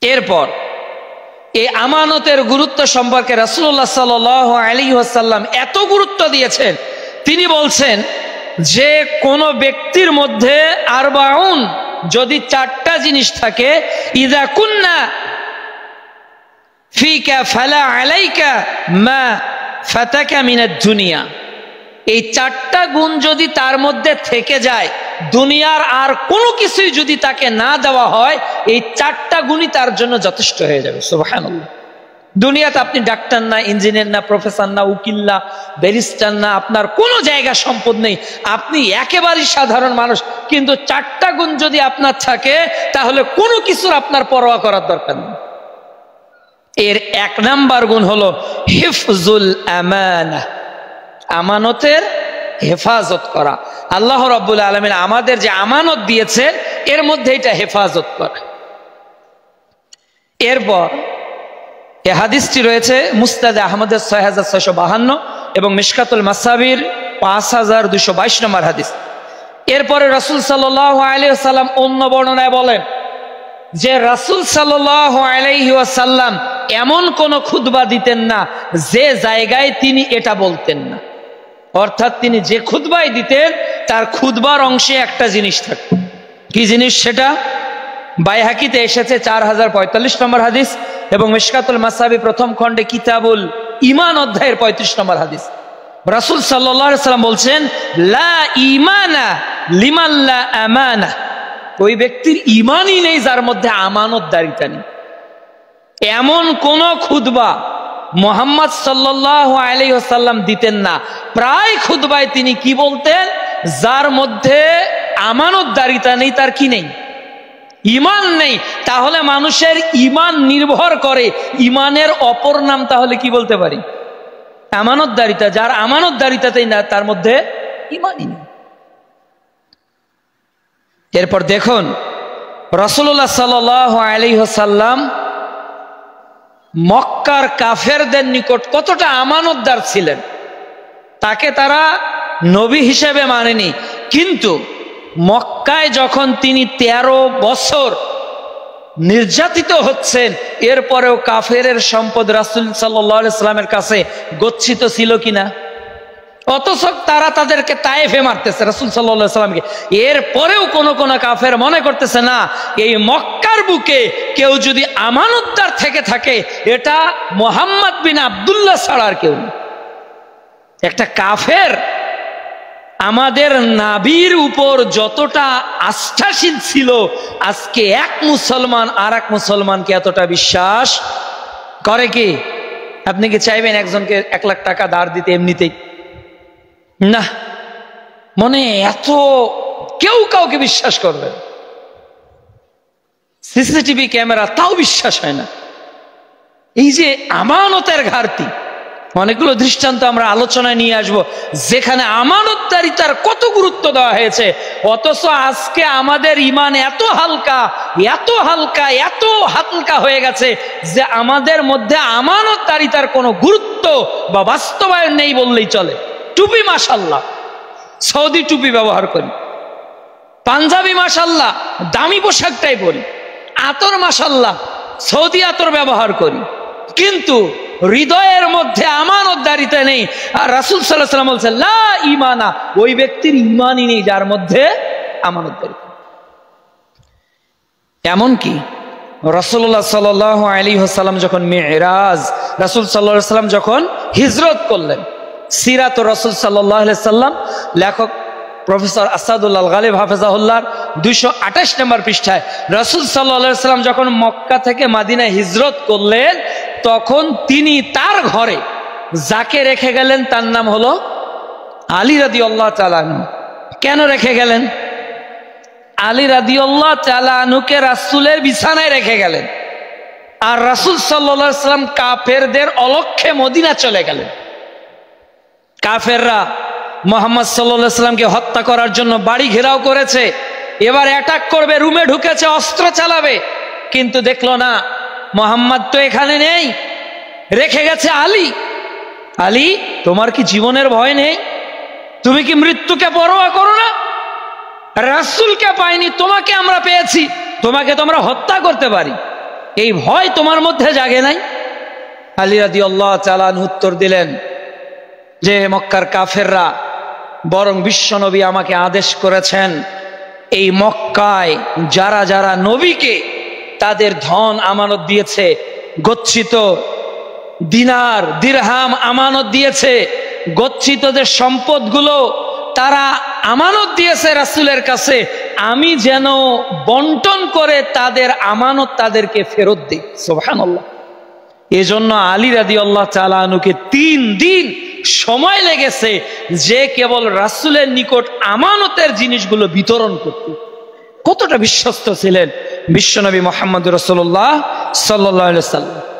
এরপর এই আমানতের গুরুত্ব সম্পর্কে রাসূলুল্লাহ সাল্লাল্লাহু আলাইহি ওয়াসাল্লাম এত গুরুত্ব দিয়েছেন, তিনি বলছেন যে কোন ব্যক্তির মধ্যে আরবাউন, যদি চারটা জিনিস থাকে, ইযা কুন্না ফিকা ফালা আলাইকা মা ফাতাকা মিনাদ দুনিয়া, এই চারটা গুণ যদি তার মধ্যে থেকে যায়, দুনিয়ার আর কোনো কিছুই যদি তাকে না দেওয়া হয়, এই চারটা গুণই তার জন্য যথেষ্ট হয়ে যাবে। সুবহানাল্লাহ। দুনিয়াতে আপনি ডাক্তার না, ইঞ্জিনিয়ার না, প্রফেসর না, উকিল না, ব্যারিস্টার না, আপনার কোনো জায়গা সম্পদ নেই, আপনি একেবারেই সাধারণ মানুষ, কিন্তু চারটা গুণ যদি আপনার থাকে, তাহলে কোনো কিছুর আপনার পরোয়া করার দরকার নেই। এর এক নাম্বার গুণ হলো হিফজুল আমানা, আমানতের হেফাজত করা। আল্লাহ রাব্বুল আলামিন আমাদের যে আমানত দিয়েছে, এর মধ্যে এটা হেফাজত করা। এরপর এই হাদিসটি রয়েছে মুসনাদ আহমদের 6652 এবং মিশকাতুল মাসাবির 5222 নম্বর হাদিস। এরপরে রাসূল সাল্লাল্লাহু আলাইহি ওয়াসাল্লাম অন্য বর্ণনায় বলেন যে রাসূল সাল্লাল্লাহু আলাইহি ওয়াসাল্লাম এমন কোন খুতবা দিতেন না যে জায়গায় তিনি এটা বলতেন না। অর্থাৎ তিনি যে খুতবাই দিতেন, তার খুতবার অংশে একটা জিনিস থাকতো। কি জিনিস সেটা? বাইহাকিতে এসেছে 4045 নম্বর হাদিস এবং মিশকাতুল মাসাবি প্রথম খণ্ডে কিতাবুল ঈমান অধ্যায়ের 35 নম্বর হাদিস। রাসূল সাল্লাল্লাহু আলাইহি ওয়াসাল্লাম বলছেন, লা ঈমানা লিমান লা আমানা, ওই ব্যক্তির ঈমানই নেই যার মধ্যে আমানতদারিতা নেই। এমন কোন খুতবা মুহাম্মদ সাল্লাল্লাহু আলাইহি ওয়াসাল্লাম দিতেন না। প্রায় খুতবায় তিনি কি বলতেন? যার মধ্যে আমানতদারিতা নেই, তার কি নেই? ঈমান নেই। তাহলে মানুষের ঈমান নির্ভর করে, ঈমানের অপর নাম তাহলে কি বলতে পারি? আমানতদারিতা। যার আমানতদারিতাতেই না, তার মধ্যে ঈমানই নেই। এরপর দেখুন রাসূলুল্লাহ সাল্লাল্লাহু আলাইহি ওয়াসাল্লাম মক্কার কাফেরদের নিকট কতটা আমানতদার ছিলেন। তাকে তারা নবী হিসেবে মানেনি, কিন্তু মক্কায় যখন তিনি 13 বছর নির্যাতিত হচ্ছেন, এরপরেও কাফেরের সম্পদ রাসূল সাল্লাল্লাহু আলাইহি ওয়াসাল্লামের কাছে গচ্ছিত ছিল কিনা? অথচ তারা তাদেরকে তায়েফে মারতেছে রাসূল সাল্লাল্লাহু আলাইহি ওয়াসাল্লামকে। এরপরেও কোন কাফের মনে করতেছে না, এই মক্কার বুকে কেউ যদি আমানতদার থেকে থাকে, এটা মুহাম্মদ বিন আব্দুল্লাহ ছাড়া আর কেউ না। একটা কাফের আমাদের নাবির উপর যতটা আস্থাশীল ছিল, আজকে এক মুসলমান আর এক মুসলমানকে এতটা বিশ্বাস করে কি? আপনি কি চাইবেন একজনকে 1 লাখ টাকা ধার দিতে এমনিতেই? না, মনে এত কেউ কাউকে বিশ্বাস করবে। সিসিটিভি ক্যামেরা তাও বিশ্বাস হয় না। এই যে আমানতের ঘাটতি, অনেকগুলো দৃষ্টান্ত আমরা আলোচনায় নিয়ে আসব যেখানে আমানতদারিতার কত গুরুত্ব দেওয়া হয়েছে, অথচ আজকে আমাদের ঈমান এত হালকা, এত হালকা, এত হালকা হয়ে গেছে যে আমাদের মধ্যে আমানতদারিতার কোনো গুরুত্ব বা বাস্তবায়ন নেই বললেই চলে। টুপি মাশাআল্লাহ, সৌদি টুপি ব্যবহার করি, পাঞ্জাবি মাশাআল্লাহ দামি পোশাকটাই পরি, আতর মাশাআল্লাহ সৌদি আতর ব্যবহার করি, কিন্তু হৃদয়ের মধ্যে আমানতদারিতা নেই। আর রাসূল সাল্লাল্লাহু আলাইহি ওয়াসাল্লাম বলেছেন, লা ঈমানা, ওই ব্যক্তির ঈমানই নেই যার মধ্যে আমানতদারিতা। এমন কি রাসূলুল্লাহ সাল্লাল্লাহু আলাইহি ওয়াসাল্লাম যখন মিরাজ, রাসূল সাল্লাল্লাহু আলাইহি ওয়াসাল্লাম যখন হিজরত করলেন, সিরাত রাসূল সাল্লাল্লাহু আলাইহি ওয়াসাল্লাম লেখক প্রফেসর আসাদুল্লাহ গালিব হাফেজাহুল্লাহ 228 নম্বর পৃষ্ঠায়, রাসূল সাল্লাল্লাহু আলাইহি ওয়াসাল্লাম যখন মক্কা থেকে মদিনায় হিজরত করলেন, তখন তিনি তার ঘরে যাকে রেখে গেলেন তার নাম হলো আলী রাদিয়াল্লাহু তাআলা আনহু। কেন রেখে গেলেন? আলী রাদিয়াল্লাহু তাআলা আনহুকে রাসূলের বিছানায় রেখে গেলেন, আর রাসূল সাল্লাল্লাহু আলাইহি ওয়াসাল্লাম কাফেরদের অলক্ষ্যে মদিনা চলে গেলেন। কাফেররা মুহাম্মদ সাল্লাল্লাহু আলাইহি ওয়াসাল্লামকে হত্যা করার জন্য বাড়ি ঘেরাও করেছে, এবার অ্যাটাক করবে, রুমে ঢুকেছে, অস্ত্র চালাবে, কিন্তু দেখলো না মুহাম্মদ তো এখানে নেই, রেখে গেছে আলী। আলী, তোমার কি জীবনের ভয় নেই? তুমি কি মৃত্যুকে পরোয়া করো না? রাসূলকে পাইনি, তোমাকে আমরা পেয়েছি, তোমাকে তোমরা হত্যা করতে পারি। এই ভয় তোমার মধ্যে জাগে নাই? আলী রাদিয়াল্লাহু তাআলা আনহু উত্তর দিলেন যে মক্কার কাফেররা, বরং বিশ্বনবী আমাকে আদেশ করেছেন এই মক্কায় যারা যারা নবীকে তাদের ধন আমানত দিয়েছে, গচ্ছিত দিনার দিরহাম আমানত দিয়েছে, গচ্ছিত যে সম্পদগুলো তারা আমানত দিয়েছে রাসূলের কাছে, আমি যেন বন্টন করে তাদের আমানত তাদেরকে ফেরত দিই। সুবহানাল্লাহ। এজন্য আলী রাদিয়াল্লাহু তাআলা আনহুকে 3 দিন সময় লেগেছে যে কেবল রাসূলের নিকট আমানতের জিনিসগুলো বিতরণ করতে। কতটা বিশ্বস্ত ছিলেন বিশ্বনবী মুহাম্মদ রাসূলুল্লাহ সাল্লাল্লাহু আলাইহি ওয়াসাল্লাম।